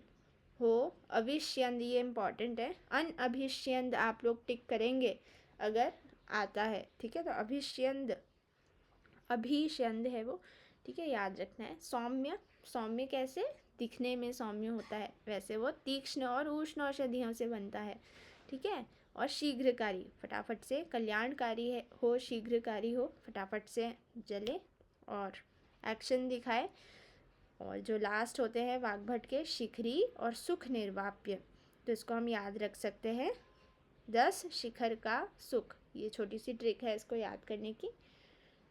हो, अभिष्यंद, ये इम्पॉर्टेंट है। अनअभिष्यंद आप लोग टिक करेंगे अगर आता है। ठीक है, तो अभिष्यंद है वो। ठीक है, याद रखना है। सौम्य, सौम्य कैसे? दिखने में सौम्य होता है, वैसे वो तीक्ष्ण और उष्ण औषधियों से बनता है। ठीक है, और शीघ्रकारी, फटाफट से, कल्याणकारी है हो, शीघ्रकारी हो, फटाफट से जले और एक्शन दिखाए। और जो लास्ट होते हैं वाग्भट के, शिखरी और सुख निर्वाप्य, तो इसको हम याद रख सकते हैं 10 शिखर का सुख। ये छोटी सी ट्रिक है इसको याद करने की।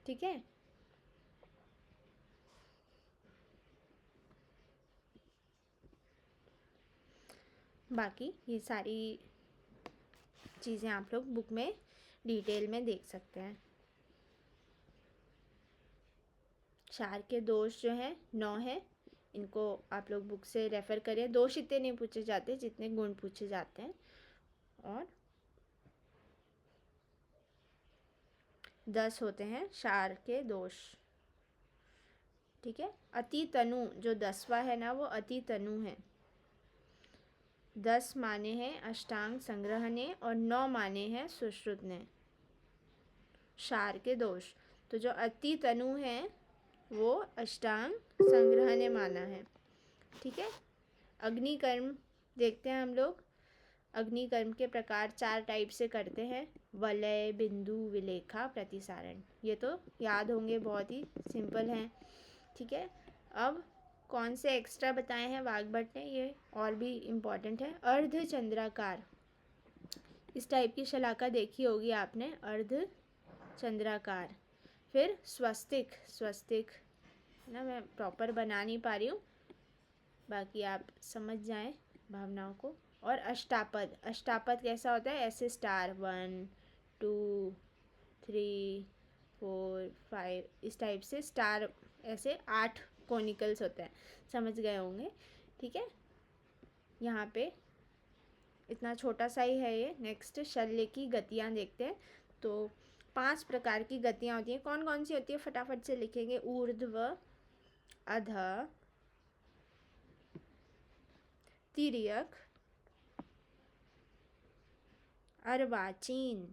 ठीक है, बाकी ये सारी चीज़ें आप लोग बुक में डिटेल में देख सकते हैं। क्षार के दोष जो हैं 9 हैं, इनको आप लोग बुक से रेफ़र करें। दोष इतने नहीं पूछे जाते जितने गुण पूछे जाते हैं। और 10 होते हैं क्षार के दोष। ठीक है, अति तनु जो 10वां है ना, वो अति तनु है। 10 माने हैं अष्टांग संग्रह ने और 9 माने हैं सुश्रुत ने क्षार के दोष। तो जो अति तनु है वो अष्टांग संग्रह ने माना है। ठीक है, अग्निकर्म देखते हैं हम लोग। अग्निकर्म के प्रकार 4 टाइप से करते हैं, वलय, बिंदु, विलेखा, प्रतिसारण। ये तो याद होंगे, बहुत ही सिंपल हैं। ठीक है, अब कौन से एक्स्ट्रा बताए हैं वाग्भट ने, ये और भी इम्पॉर्टेंट है। अर्धचंद्राकार, इस टाइप की शलाका देखी होगी आपने, अर्धचंद्राकार। फिर स्वस्तिक, स्वस्तिक ना, मैं प्रॉपर बना नहीं पा रही हूँ, बाकी आप समझ जाएं भावनाओं को। और अष्टापद, अष्टापद कैसा होता है? ऐसे स्टार 1 2 3 4 5, इस टाइप से स्टार, ऐसे 8 कोनिकल्स होते हैं, समझ गए होंगे। ठीक है, यहाँ पे इतना छोटा सा ही है ये। नेक्स्ट शल्य की गतियाँ देखते हैं। तो 5 प्रकार की गतियाँ होती हैं। कौन कौन सी होती है फटाफट से लिखेंगे। ऊर्ध्व, अधः, तिर्यक, अर्वाचीन,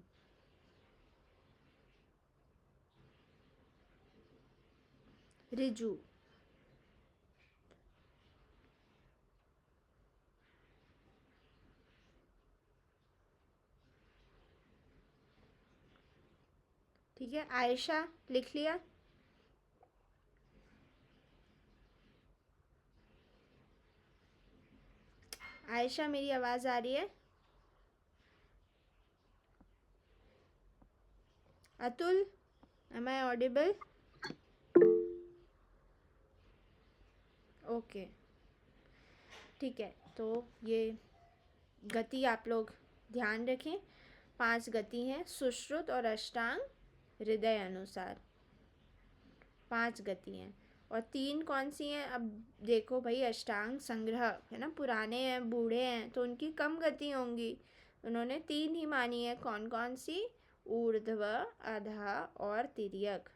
ऋजु। ठीक है, आयशा लिख लिया। आयशा, मेरी आवाज़ आ रही है? Atul, am I audible? Okay, ठीक है। तो ये गति आप लोग ध्यान रखें। 5 गति हैं, सुश्रुत और अष्टांग हृदय अनुसार 5 गति हैं। और 3 कौन सी हैं? अब देखो भाई, अष्टांग संग्रह है ना, पुराने हैं, बूढ़े हैं, तो उनकी कम गति होंगी। उन्होंने 3 ही मानी है। कौन कौन सी? ऊर्ध्व, अधा और तिर्यक।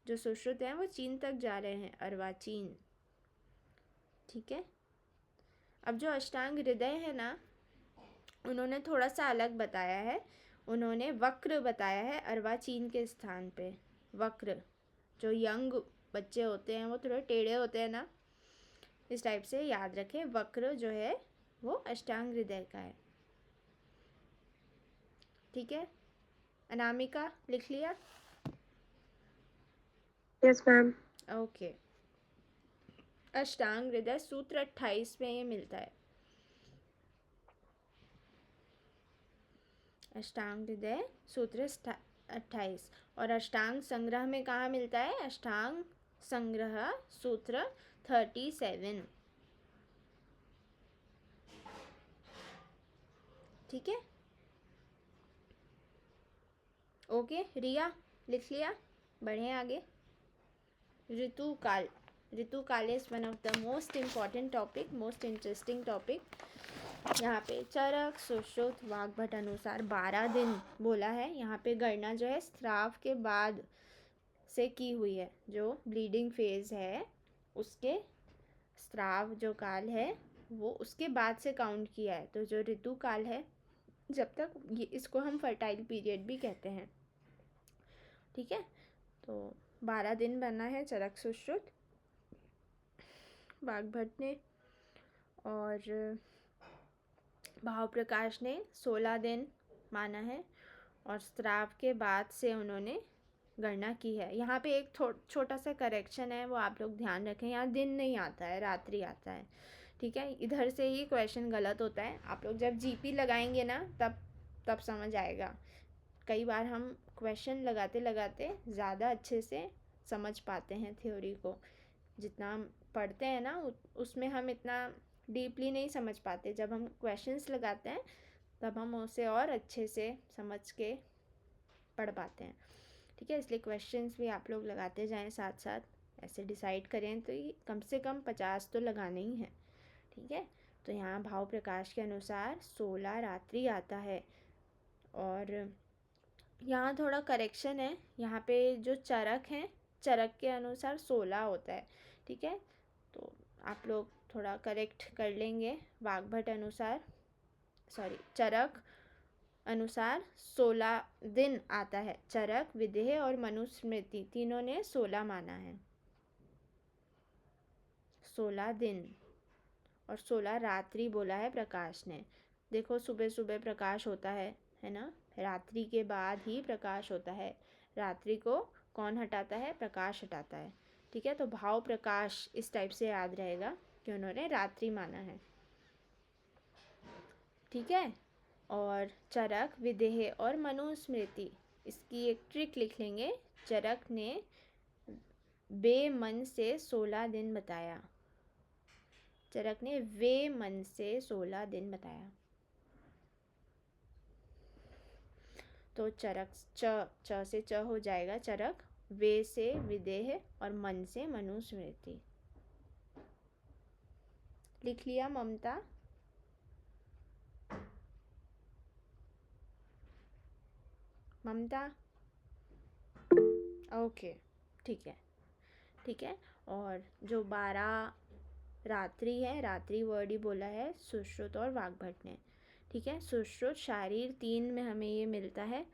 जो सुश्रुत हैं वो चीन तक जा रहे हैं, अर्वाचीन। ठीक है। अब जो अष्टांग हृदय है ना, उन्होंने थोड़ा सा अलग बताया है। उन्होंने वक्र बताया है अर्वाचीन के स्थान पे। वक्र, जो यंग बच्चे होते हैं वो थोड़े टेढ़े होते हैं ना, इस टाइप से याद रखें। वक्र जो है वो अष्टांग हृदय का है। ठीक है। अनामिका, लिख लिया? Yes ma'am. ओके। अष्टांग हृदय सूत्र 28 में ये मिलता है। अष्टांग हृदय सूत्र 28। और अष्टांग संग्रह में कहाँ मिलता है? अष्टांग संग्रह सूत्र 37। ठीक है। ओके रिया, लिख लिया? बढ़े आगे। ऋतुकाल। ऋतुकाल is one of the most important topic, most interesting topic. यहाँ पे चरक, सुश्रुत, वाग्भट अनुसार 12 दिन बोला है। यहाँ पे गणना जो है स्राव के बाद से की हुई है। जो ब्लीडिंग फेज है उसके, स्राव जो काल है वो उसके बाद से काउंट किया है। तो जो ऋतु काल है, जब तक ये, इसको हम फर्टाइल पीरियड भी कहते हैं। ठीक है। तो 12 दिन बना है चरक, सुश्रुत, वाग्भट ने, और भाव प्रकाश ने 16 दिन माना है। और स्राव के बाद से उन्होंने गणना की है। यहाँ पे एक छोटा सा करेक्शन है, वो आप लोग ध्यान रखें। यहाँ दिन नहीं आता है, रात्रि आता है। ठीक है। इधर से ही क्वेश्चन गलत होता है। आप लोग जब जीपी लगाएंगे ना, तब समझ आएगा। कई बार हम क्वेश्चन लगाते लगाते ज़्यादा अच्छे से समझ पाते हैं थ्योरी को। जितना हम पढ़ते हैं ना, उसमें हम इतना डीपली नहीं समझ पाते। जब हम क्वेश्चंस लगाते हैं तब हम उसे और अच्छे से समझ के पढ़ पाते हैं। ठीक है। इसलिए क्वेश्चंस भी आप लोग लगाते जाएं साथ साथ। ऐसे डिसाइड करें तो ये कम से कम 50 तो लगाने ही हैं। ठीक है। तो यहाँ भाव प्रकाश के अनुसार 16 रात्रि आता है। और यहाँ थोड़ा करेक्शन है। यहाँ पे जो चरक हैं, चरक के अनुसार 16 होता है। ठीक है। तो आप लोग थोड़ा करेक्ट कर लेंगे। वाग्भट अनुसार, सॉरी, चरक अनुसार 16 दिन आता है। चरक, विदेह और मनुस्मृति तीनों ने 16 माना है। 16 दिन और 16 रात्रि बोला है प्रकाश ने। देखो, सुबह सुबह प्रकाश होता है ना? रात्रि के बाद ही प्रकाश होता है। रात्रि को कौन हटाता है? प्रकाश हटाता है। ठीक है। तो भाव प्रकाश इस टाइप से याद रहेगा कि उन्होंने रात्रि माना है। ठीक है। और चरक, विदेह और मनुस्मृति, इसकी एक ट्रिक लिख लेंगे। चरक ने बेमन से 16 दिन बताया। चरक ने वे मन से 16 दिन बताया। तो चरक, च से च हो जाएगा चरक, वे से विदेह और मन से मनुस्मृति। लिख लिया ममता? ममता? ओके, ठीक है। ठीक है। और जो 12 रात्रि है, रात्रि वर्ड ही बोला है सुश्रुत और वाग्भट ने। ठीक है। सुश्रुत शारीर 3 में हमें ये मिलता है।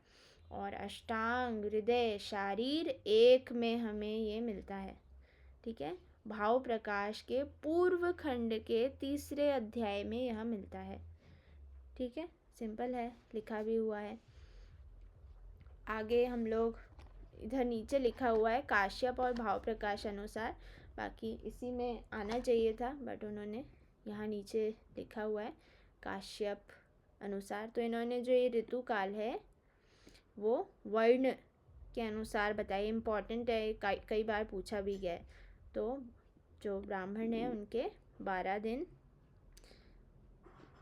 और अष्टांग हृदय शारीर 1 में हमें ये मिलता है। ठीक है। भाव प्रकाश के पूर्व खंड के 3रे अध्याय में यह मिलता है। ठीक है। सिंपल है, लिखा भी हुआ है। आगे हम लोग, इधर नीचे लिखा हुआ है काश्यप और भाव प्रकाश अनुसार। बाकी इसी में आना चाहिए था, बट उन्होंने यहाँ नीचे लिखा हुआ है काश्यप अनुसार। तो इन्होंने जो ये ऋतु काल है वो वर्ण के अनुसार बताइए। इम्पॉर्टेंट है, कई बार पूछा भी गया है। तो जो ब्राह्मण है उनके 12 दिन,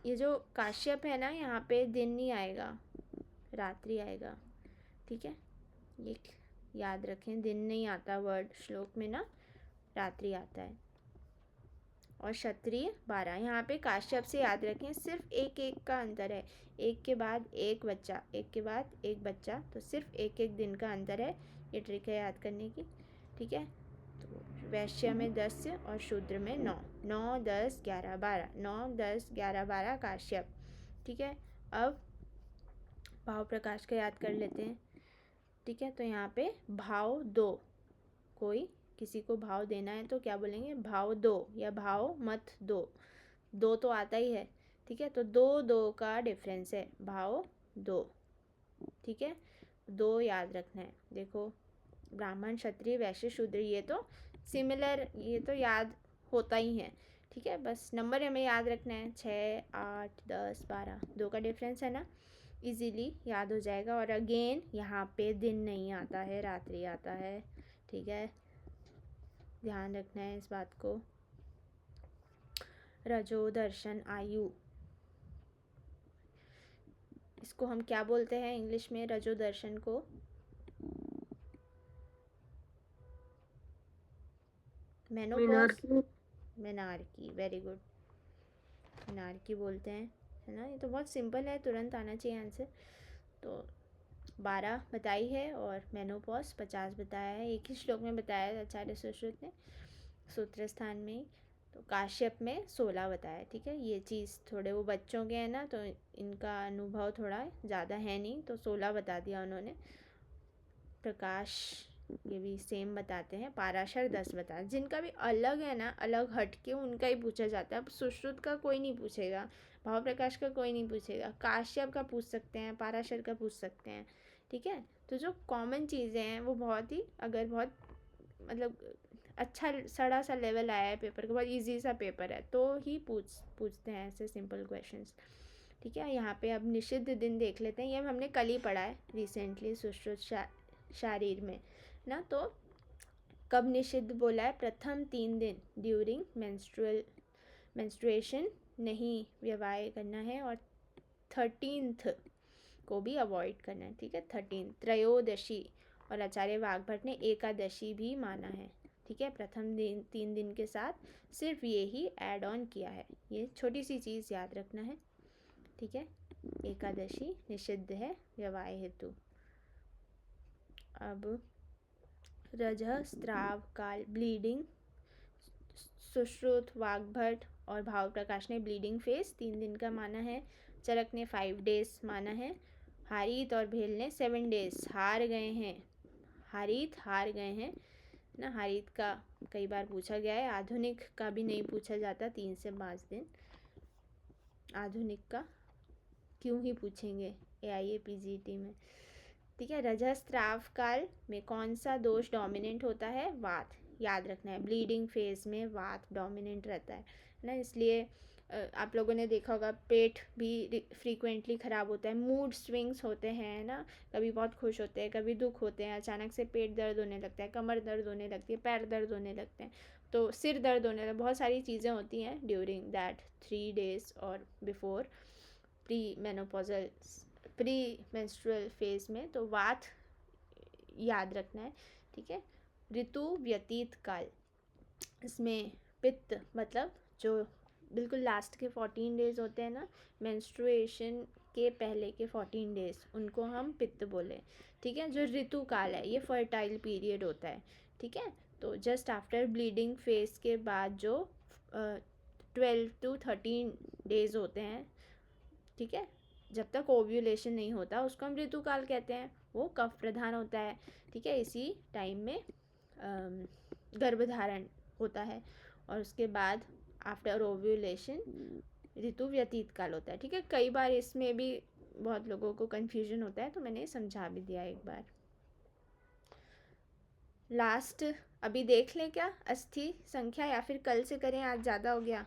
ये जो काश्यप है ना, यहाँ पे दिन नहीं आएगा, रात्रि आएगा, ठीक है, ये याद रखें। दिन नहीं आता वर्ड श्लोक में ना, रात्रि आता है। और क्षत्रिय 12, यहाँ पे काश्यप से याद रखें, सिर्फ एक एक का अंतर है, एक के बाद एक बच्चा, एक के बाद एक बच्चा, तो सिर्फ एक एक दिन का अंतर है। ये ट्रिक है याद करने की, ठीक है। तो वैश्य में 10 और शूद्र में 9, 9 10 11 12, 9 10 11 12 काश्यप, ठीक है। अब भाव प्रकाश का याद कर लेते हैं, ठीक है। तो यहाँ पे भाव 2, कोई किसी को भाव देना है तो क्या बोलेंगे, भाव 2 या भाव मत 2, 2 तो आता ही है, ठीक है। तो 2 2 का डिफरेंस है, भाव 2, ठीक है। 2 याद रखना है। देखो ब्राह्मण क्षत्रिय वैश्य शूद्र, ये तो सिमिलर, ये तो याद होता ही है, ठीक है। बस नंबर हमें याद रखना है, 6 8 10 12, 2 का डिफरेंस है ना, इजीली याद हो जाएगा। और अगेन यहाँ पे दिन नहीं आता है, रात्रि आता है, ठीक है, ध्यान रखना है इस बात को। रजो दर्शन आयु, इसको हम क्या बोलते हैं इंग्लिश में, रजो दर्शन को? Menopause, menarche, very good, menarche बोलते हैं, है ना। ये तो बहुत सिंपल है, तुरंत आना चाहिए आंसर। तो 12 बताई है और मेनोपॉज 50 बताया है, एक ही श्लोक में बताया है आचार्य सुश्रुत ने सूत्र स्थान में ही। तो काश्यप में 16 बताया, ठीक है। ये चीज़ थोड़े वो बच्चों के हैं ना, तो इनका अनुभव थोड़ा ज़्यादा है नहीं, तो 16 बता दिया उन्होंने। प्रकाश ये भी सेम बताते हैं। पाराशर 10 बता, जिनका भी अलग है ना, अलग हट के उनका ही पूछा जाता है। अब सुश्रुत का कोई नहीं पूछेगा, भाव प्रकाश का कोई नहीं पूछेगा, काश्यप का पूछ सकते हैं, पाराशर का पूछ सकते हैं, ठीक है। तो जो कॉमन चीज़ें हैं वो बहुत ही, अगर बहुत मतलब अच्छा सड़ा सा लेवल आया है पेपर का, बहुत इजी सा पेपर है, तो ही पूछते हैं ऐसे सिंपल क्वेश्चंस, ठीक है। यहाँ पे अब निषिद्ध दिन देख लेते हैं, ये हमने कल ही पढ़ा है रिसेंटली सुश्रुत शारीर में ना। तो कब निषिद्ध बोला है, प्रथम 3 दिन ड्यूरिंग मेंस्ट्रुएशन नहीं व्यवहार करना है, और 13th को भी अवॉइड करना है, ठीक है। 13 त्रयोदशी, और आचार्य वाग्भट ने एकादशी भी माना है, ठीक है। प्रथम दिन 3 दिन के साथ सिर्फ ये ही ऐड ऑन किया है, ये छोटी सी चीज़ याद रखना है, ठीक है। एकादशी निषिद्ध है व्यवहार हेतु। अब रजः स्त्राव काल, ब्लीडिंग, सुश्रुत वाग्भट और भाव प्रकाश ने ब्लीडिंग फेस 3 दिन का माना है, चरक ने 5 डेज माना है, हारीत और भेल ने 7 डेज, हार गए हैं, हारीत हार गए हैं ना। हारीत का कई बार पूछा गया है, आधुनिक का भी नहीं पूछा जाता, 3 से 5 दिन, आधुनिक का क्यों ही पूछेंगे AIA-PGT में, ठीक है। रजस्त्राव काल में कौन सा दोष डोमिनेंट होता है, वात, याद रखना है। ब्लीडिंग फेज में वात डोमिनेंट रहता है ना, इसलिए आप लोगों ने देखा होगा पेट भी फ्रीक्वेंटली ख़राब होता है, मूड स्विंग्स होते हैं ना, कभी बहुत खुश होते हैं, कभी दुख होते हैं, अचानक से पेट दर्द होने लगता है, कमर दर्द होने लगती है, पैर दर्द होने लगते हैं, तो सिर दर्द होने लगता है, बहुत सारी चीज़ें होती हैं ड्यूरिंग दैट 3 days और बिफोर प्री मेंस्ट्रुअल फेज में। तो वात याद रखना है, ठीक है। ऋतु व्यतीत काल, इसमें पित्त मतलब जो बिल्कुल लास्ट के 14 डेज होते हैं ना, मेंस्ट्रुएशन के पहले के 14 डेज, उनको हम पित्त बोले, ठीक है। जो ऋतु काल है ये फर्टाइल पीरियड होता है, ठीक है। तो जस्ट आफ्टर ब्लीडिंग फेज के बाद जो 12 to 13 डेज होते हैं, ठीक है, जब तक ओव्यूलेशन नहीं होता उसको हम ऋतुकाल कहते हैं, वो कफ प्रधान होता है, ठीक है। इसी टाइम में गर्भधारण होता है, और उसके बाद आफ्टर ओव्यूलेशन ऋतु व्यतीत काल होता है, ठीक है। कई बार इसमें भी बहुत लोगों को कन्फ्यूजन होता है, तो मैंने समझा भी दिया एक बार। लास्ट अभी देख लें क्या, अस्थि संख्या, या फिर कल से करें, आज ज़्यादा हो गया?